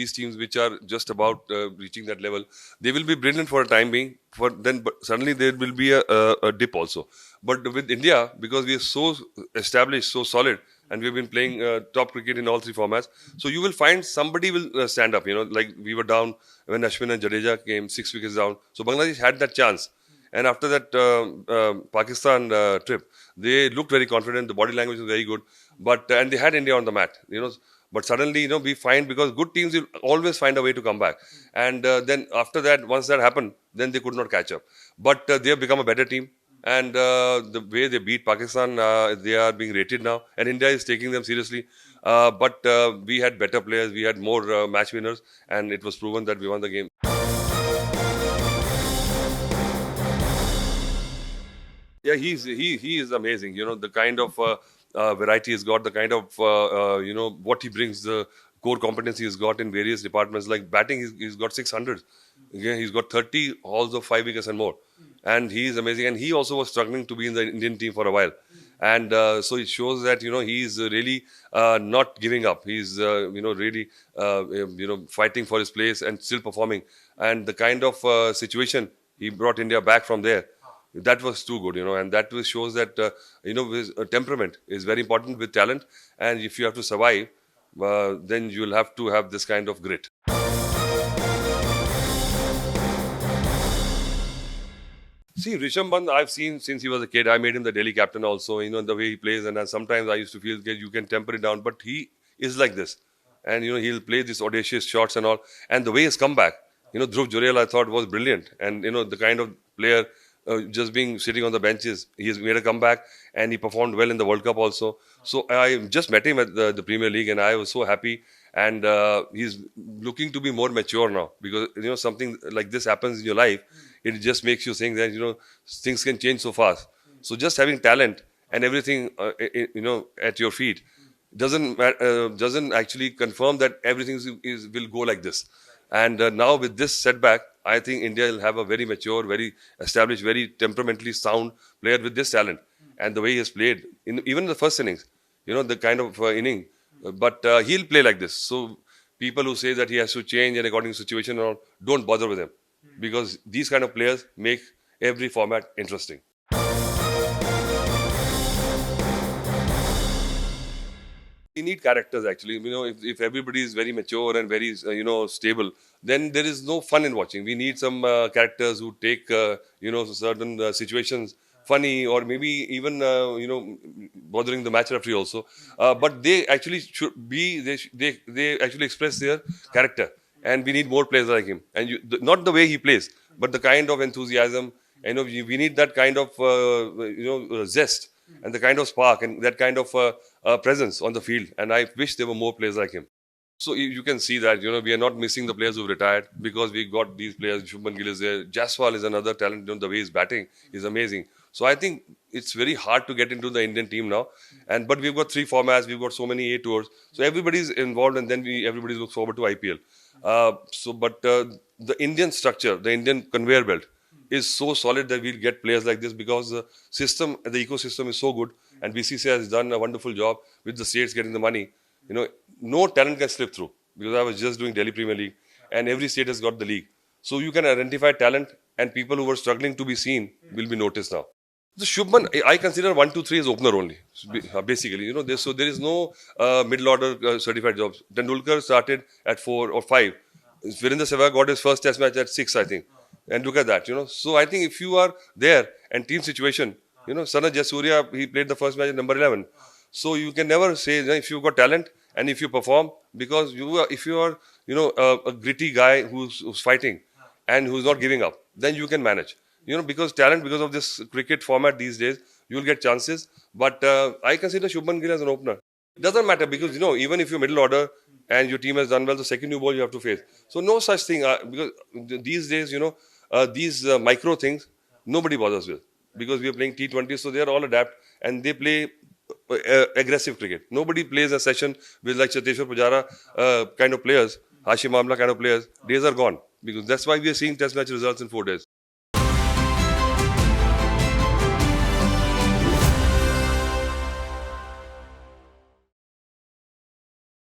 these teams which are just about reaching that level, they will be brilliant for a time being. For then, but suddenly there will be a dip also. But with India, because we are so established, so solid, and we've been playing top cricket in all three formats, so you will find somebody will stand up. Like we were down when Ashwin and Jadeja came 6 wickets down. So Bangladesh had that chance. And after that Pakistan trip, they looked very confident. The body language was very good, but and they had India on the mat. But suddenly, we find because good teams will always find a way to come back. And then after that, once that happened, then they could not catch up. But they have become a better team. And the way they beat Pakistan, they are being rated now, and India is taking them seriously. But we had better players, we had more match winners, and it was proven that we won the game. Yeah, he is amazing. The kind of variety he's got, the kind of what he brings, the core competency he's got in various departments. Like batting, he's got 600. Yeah, he's got 30 hauls of 5 wickets and more, and he is amazing. And he also was struggling to be in the Indian team for a while, and so it shows that he's really not giving up. He's really fighting for his place and still performing. And the kind of situation he brought India back from there, that was too good, and that shows that his temperament is very important with talent, and if you have to survive, then you will have to have this kind of grit. See, Rishabh Pant, I've seen since he was a kid. I made him the Delhi captain also, the way he plays, and sometimes I used to feel that you can temper it down, but he is like this, and he'll play these audacious shots and all, and the way he's come back, Dhruv Jurel I thought was brilliant, and the kind of player just being sitting on the benches. He's made a comeback and he performed well in the World Cup also. So I just met him at the Premier League and I was so happy. And he's looking to be more mature now because something like this happens in your life. It just makes you think that things can change so fast. So just having talent and everything at your feet doesn't actually confirm that everything will go like this. And now with this setback, I think India will have a very mature, very established, very temperamentally sound player with this talent. And the way he has played, even in the first innings, the kind of inning, but he'll play like this. So people who say that he has to change and according to situation, don't bother with him. Because these kind of players make every format interesting. We need characters actually. If everybody is very mature and very stable, then there is no fun in watching. We need some characters who take certain situations funny or maybe even bothering the match referee also. But they actually should be. They actually express their character, and we need more players like him. And not the way he plays, but the kind of enthusiasm. We need that kind of zest and the kind of spark and that kind of presence on the field. And I wish there were more players like him. So you can see that, we are not missing the players who've retired because we got these players. Shubman Gill is there. Jaswal is another talent. The way he's batting is amazing. So I think it's very hard to get into the Indian team now. But we've got 3 formats. We've got so many A tours. So everybody's involved and then everybody looks forward to IPL. But the Indian structure, the Indian conveyor belt, is so solid that we'll get players like this because the ecosystem is so good, and BCCI has done a wonderful job with the states getting the money. No talent can slip through because I was just doing Delhi Premier League, and every state has got the league. So you can identify talent, and people who were struggling to be seen will be noticed now. The Shubman, I consider 1, 2, 3 as opener only, basically. So there is no middle order certified jobs. Tendulkar started at 4 or 5. Virendra Sehwag got his first test match at 6, I think. And look at that, So I think if you are there and team situation, Sanat Jayasuriya, he played the first match at number 11. So you can never say if you've got talent and if you perform, because if you are, a gritty guy who's fighting and who's not giving up, then you can manage. Because talent, because of this cricket format these days, you will get chances. But I consider Shubman Gill as an opener. It doesn't matter because, even if you're middle order and your team has done well, the second new ball you have to face. So no such thing because these days, these micro things, nobody bothers with because we are playing T20, so they are all adapt and they play aggressive cricket. Nobody plays a session with like Cheteshwar Pujara kind of players, Hashim Amla kind of players. Days are gone because that's why we are seeing test match results in 4 days.